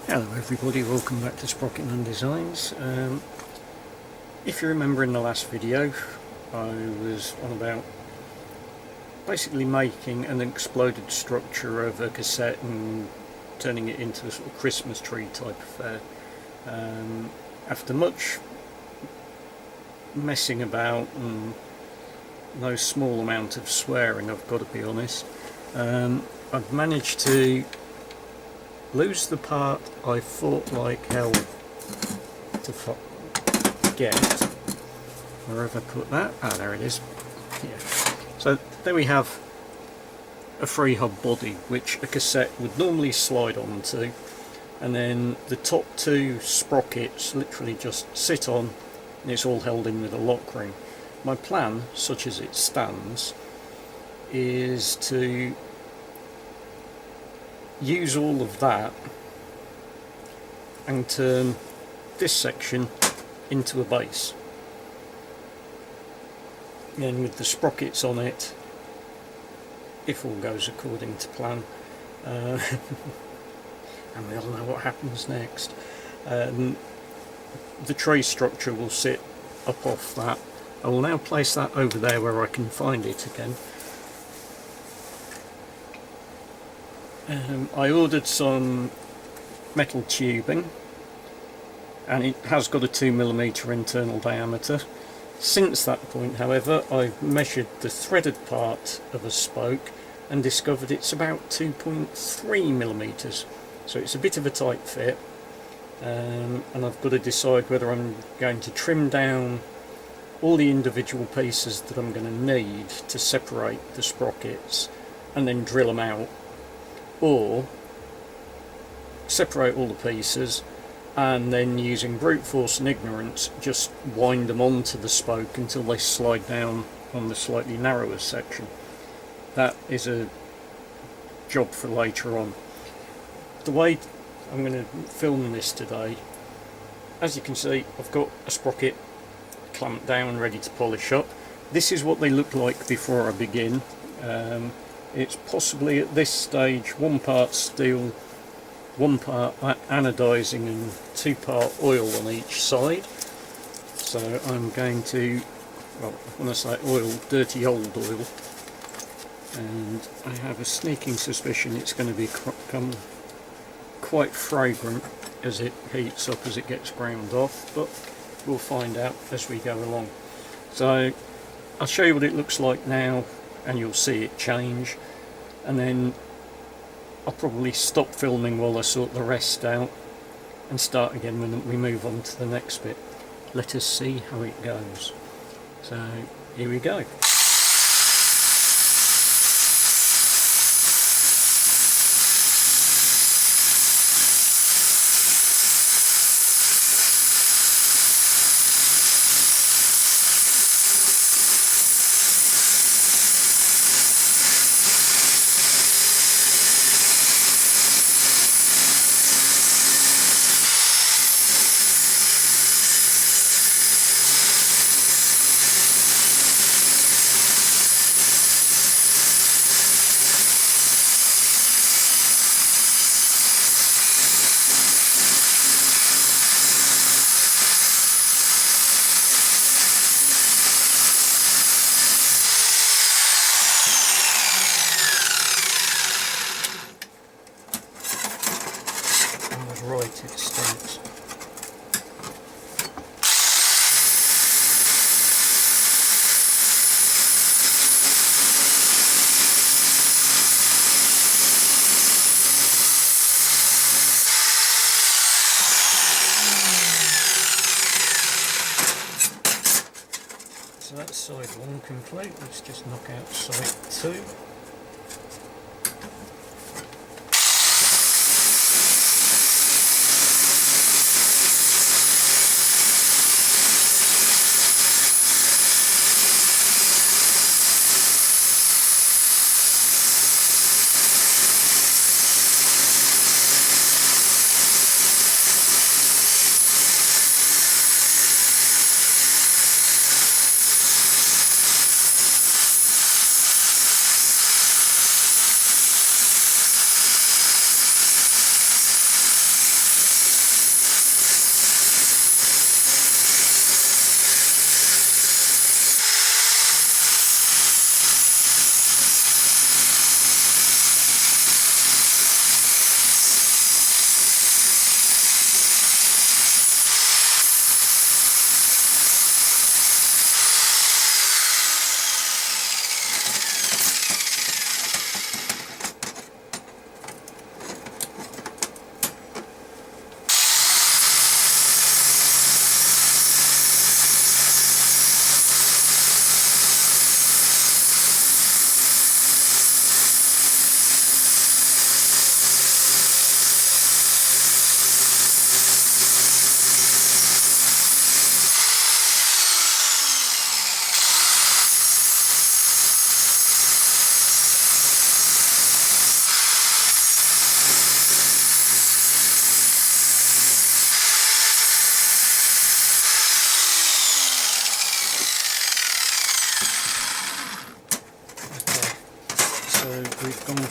Hello everybody, welcome back to Sprocket and Designs. If you remember in the last video I was on about basically making an exploded structure of a cassette and turning it into a sort of Christmas tree type affair. After much messing about and no small amount of swearing, I've got to be honest, I've managed to lose the part I fought like hell to get. Where have I put that? Ah, there it is. Yeah. So there we have a free hub body which a cassette would normally slide onto, and then the top two sprockets literally just sit on, and it's all held in with a lock ring. My plan, such as it stands, is to use all of that and turn this section into a base. Then with the sprockets on it, if all goes according to plan, and we all know what happens next, the tray structure will sit up off that. I will now place that over there where I can find it again. I ordered some metal tubing, and it has got a 2mm internal diameter. Since that point, however, I've measured the threaded part of a spoke and discovered it's about 2.3mm, so it's a bit of a tight fit, and I've got to decide whether I'm going to trim down all the individual pieces that I'm going to need to separate the sprockets and then drill them out, or separate all the pieces and then, using brute force and ignorance, just wind them onto the spoke until they slide down on the slightly narrower section. That is a job for later on. The way I'm going to film this today, as you can see, I've got a sprocket clamped down ready to polish up. This is what they look like before I begin. It's possibly at this stage 1 part steel, 1 part anodizing and 2 part oil on each side. So I'm going to, well, when I say oil, dirty old oil, and I have a sneaking suspicion it's going to become quite fragrant as it heats up, as it gets ground off, but we'll find out as we go along. So I'll show you what it looks like now, and you'll see it change, and then I'll probably stop filming while I sort the rest out and start again when we move on to the next bit. Let us see how it goes. So here we go. Right, it starts. So that's side 1 complete. Let's just knock out side 2.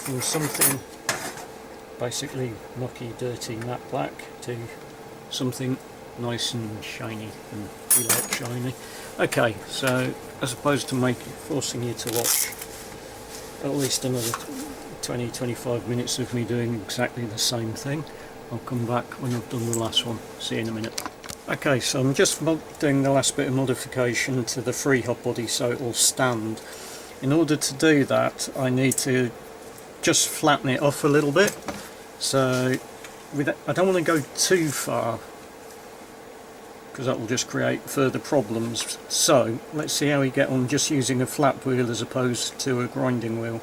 from something basically mucky, dirty, matte black to something nice and shiny, and we like shiny. Okay, so as opposed to forcing you to watch at least another 20-25 minutes of me doing exactly the same thing, I'll come back when I've done the last one. See you in a minute. Okay, so I'm just doing the last bit of modification to the free hub body so it will stand. In order to do that, I need to just flatten it off a little bit. So I don't want to go too far, because that will just create further problems. So let's see how we get on just using a flat wheel as opposed to a grinding wheel.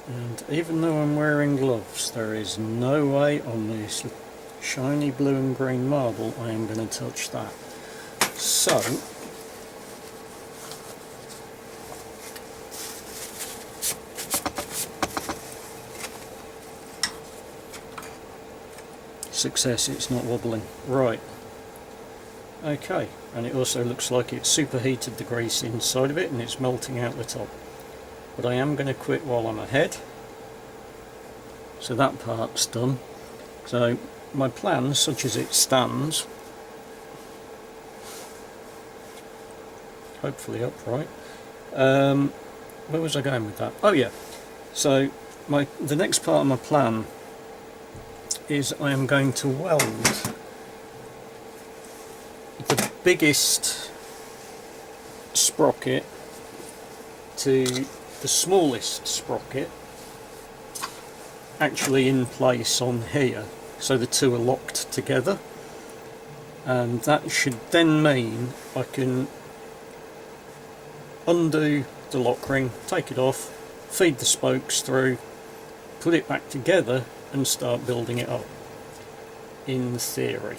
And even though I'm wearing gloves, there is no way on this shiny blue and green marble I am going to touch that. So success, it's not wobbling. Right. Okay, and it also looks like it's superheated the grease inside of it and it's melting out the top. But I am going to quit while I'm ahead. So that part's done. So my plan, such as it stands, hopefully upright. Where was I going with that? Oh yeah. So the next part of my plan is I am going to weld the biggest sprocket to the smallest sprocket actually in place on here, so the two are locked together, and that should then mean I can undo the lock ring, take it off, feed the spokes through, put it back together and start building it up, in theory.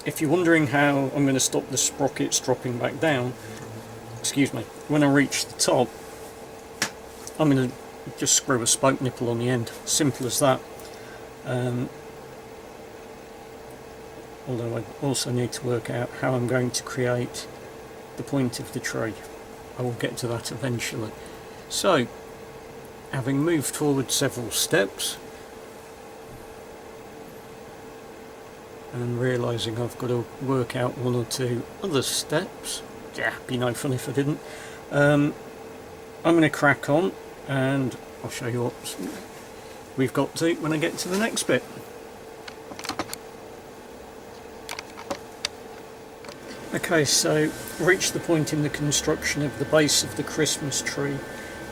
If you're wondering how I'm going to stop the sprockets dropping back down, excuse me, when I reach the top I'm going to just screw a spoke nipple on the end, simple as that. Although I also need to work out how I'm going to create the point of the tree. I will get to that eventually. So, having moved forward several steps and realising I've got to work out one or two other steps, yeah, be no fun if I didn't, I'm going to crack on and I'll show you what we've got to when I get to the next bit. Okay, so reached the point in the construction of the base of the Christmas tree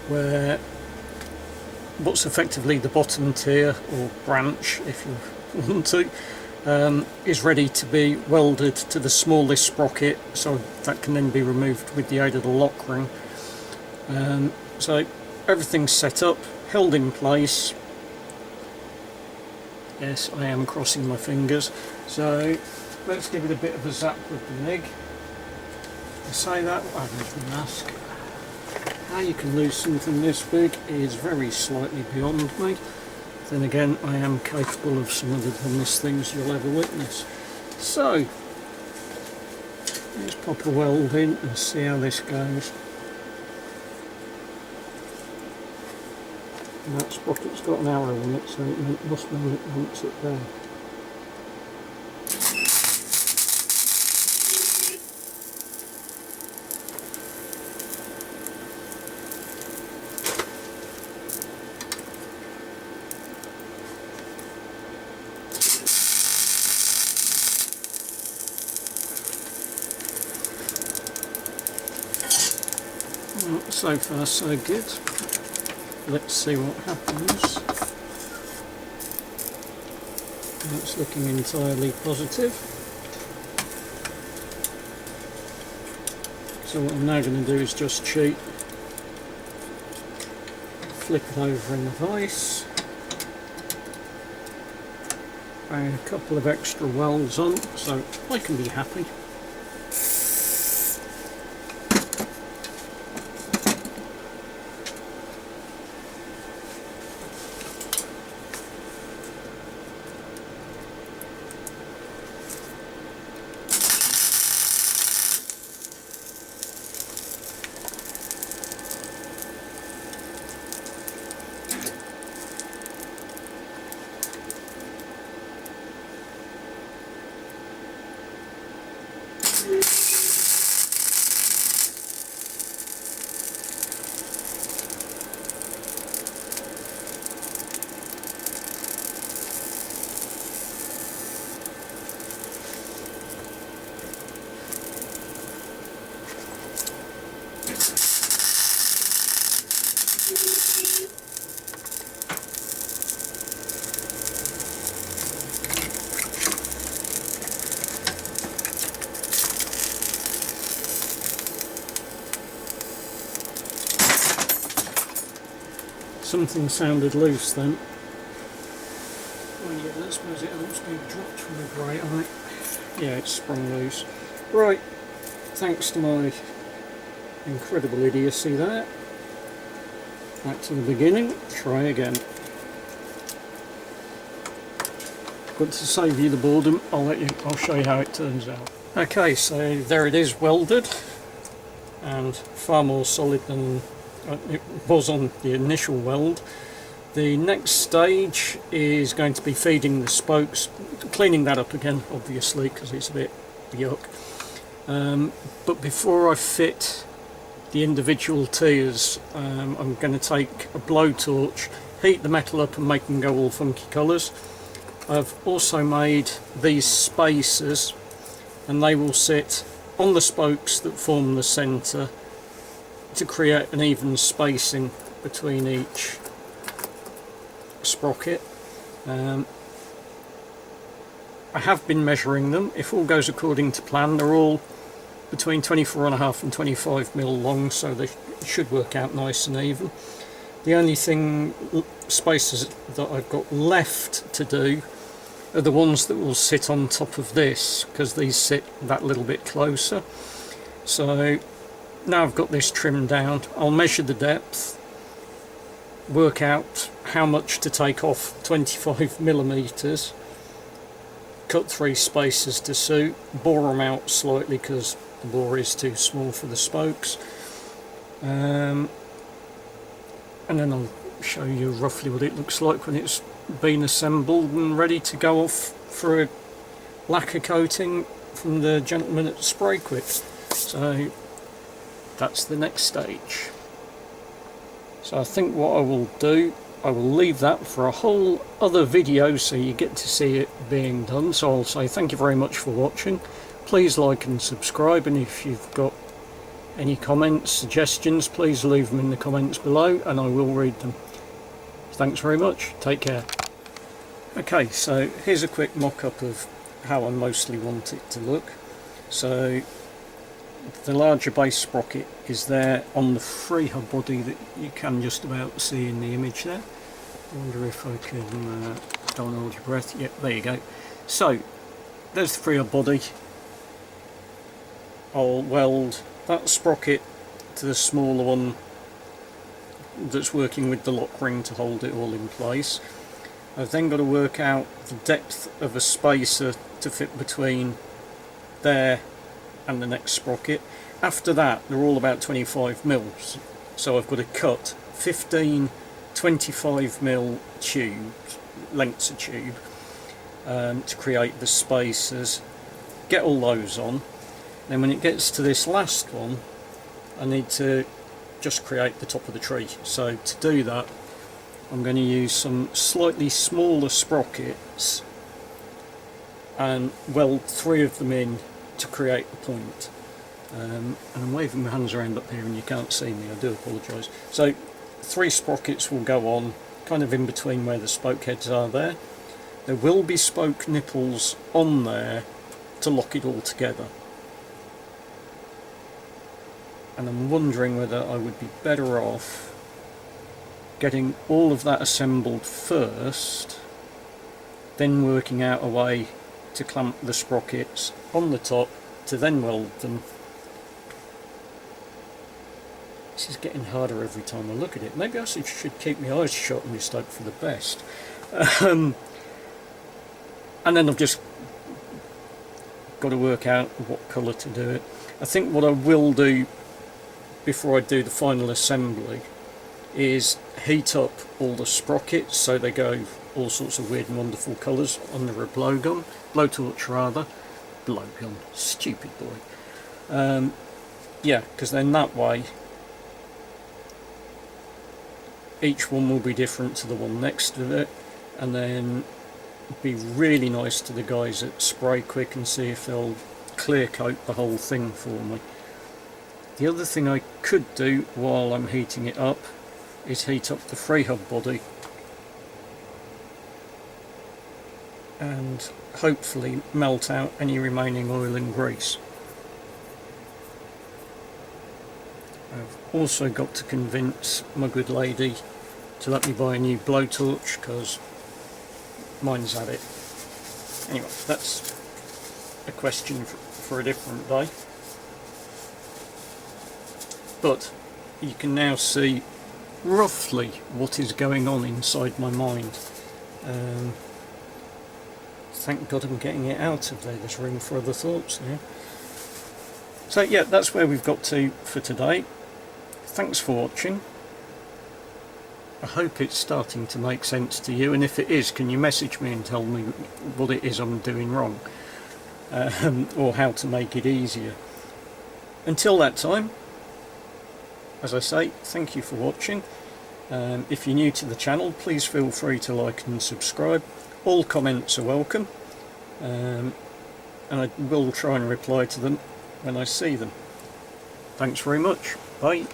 where what's effectively the bottom tier or branch, if you want to, is ready to be welded to the smallest sprocket, so that can then be removed with the aid of the lock ring. So everything's set up, held in place. Yes, I am crossing my fingers. So let's give it a bit of a zap with the MIG. I say that, I need the mask. How you can lose something this big is very slightly beyond me. Then again, I am capable of some of the dumbest things you'll ever witness. So, let's pop a weld in and see how this goes. And that sprocket's got an arrow in it, so it must mean it wants it there. So far so good. Let's see what happens. That's looking entirely positive. So what I'm now going to do is just cheat, flip it over in the vise, bang a couple of extra welds on so I can be happy. Something sounded loose then. Oh yeah, that's where it looks being dropped from the grate, right? Yeah, it's sprung loose. Right, thanks to my incredible idiocy there. Back to the beginning, try again. But to save you the boredom, I'll show you how it turns out. Okay, so there it is, welded, and far more solid than it was on the initial weld. The next stage is going to be feeding the spokes, cleaning that up again obviously because it's a bit yuck. But before I fit the individual tiers, I'm going to take a blowtorch, heat the metal up and make them go all funky colours. I've also made these spacers and they will sit on the spokes that form the centre to create an even spacing between each sprocket. I have been measuring them. If all goes according to plan, they're all between 24.5 and 25mm long, so they should work out nice and even. The only spacers that I've got left to do are the ones that will sit on top of this, because these sit that little bit closer. So now I've got this trimmed down, I'll measure the depth, work out how much to take off 25mm, cut 3 spacers to suit, bore them out slightly because the bore is too small for the spokes, and then I'll show you roughly what it looks like when it's been assembled and ready to go off for a lacquer coating from the gentleman at Spray Quit. So that's the next stage. So I think what I will do, I will leave that for a whole other video so you get to see it being done. So I'll say thank you very much for watching. Please like and subscribe, and if you've got any comments, suggestions, please leave them in the comments below and I will read them. Thanks very much, take care. Okay, so here's a quick mock-up of how I mostly want it to look. So the larger base sprocket is there on the freehub body that you can just about see in the image there. I wonder if I can, don't hold your breath, yep, there you go. So there's the freehub body. I'll weld that sprocket to the smaller one that's working with the lock ring to hold it all in place. I've then got to work out the depth of a spacer to fit between there and the next sprocket. After that they're all about 25mm, so I've got to cut 15 25mm tubes, lengths of tube, to create the spacers, get all those on. Then when it gets to this last one I need to just create the top of the tree. So to do that I'm going to use some slightly smaller sprockets and weld 3 of them in to create the point. And I'm waving my hands around up here and you can't see me, I do apologise. So 3 sprockets will go on kind of in between where the spoke heads are there. There will be spoke nipples on there to lock it all together. and I'm wondering whether I would be better off getting all of that assembled first, then working out a way to clamp the sprockets on the top to then weld them. This is getting harder every time I look at it. Maybe I should keep my eyes shut and just hope for the best. And then I've just got to work out what colour to do it. I think what I will do before I do the final assembly is heat up all the sprockets so they go all sorts of weird and wonderful colours under a blowtorch rather. Blowgun, stupid boy. Yeah, because then that way each one will be different to the one next to it, and then be really nice to the guys at Spray Quick and see if they'll clear coat the whole thing for me. The other thing I could do while I'm heating it up is heat up the free hub body and hopefully melt out any remaining oil and grease. I've also got to convince my good lady to let me buy a new blowtorch because mine's had it. Anyway, that's a question for a different day. But you can now see roughly what is going on inside my mind. Thank God I'm getting it out of there. There's room for other thoughts now. So yeah, that's where we've got to for today. Thanks for watching. I hope it's starting to make sense to you, and if it is, can you message me and tell me what it is I'm doing wrong, or how to make it easier. Until that time, as I say, thank you for watching. If you're new to the channel, please feel free to like and subscribe. All comments are welcome, and I will try and reply to them when I see them. Thanks very much. Bye.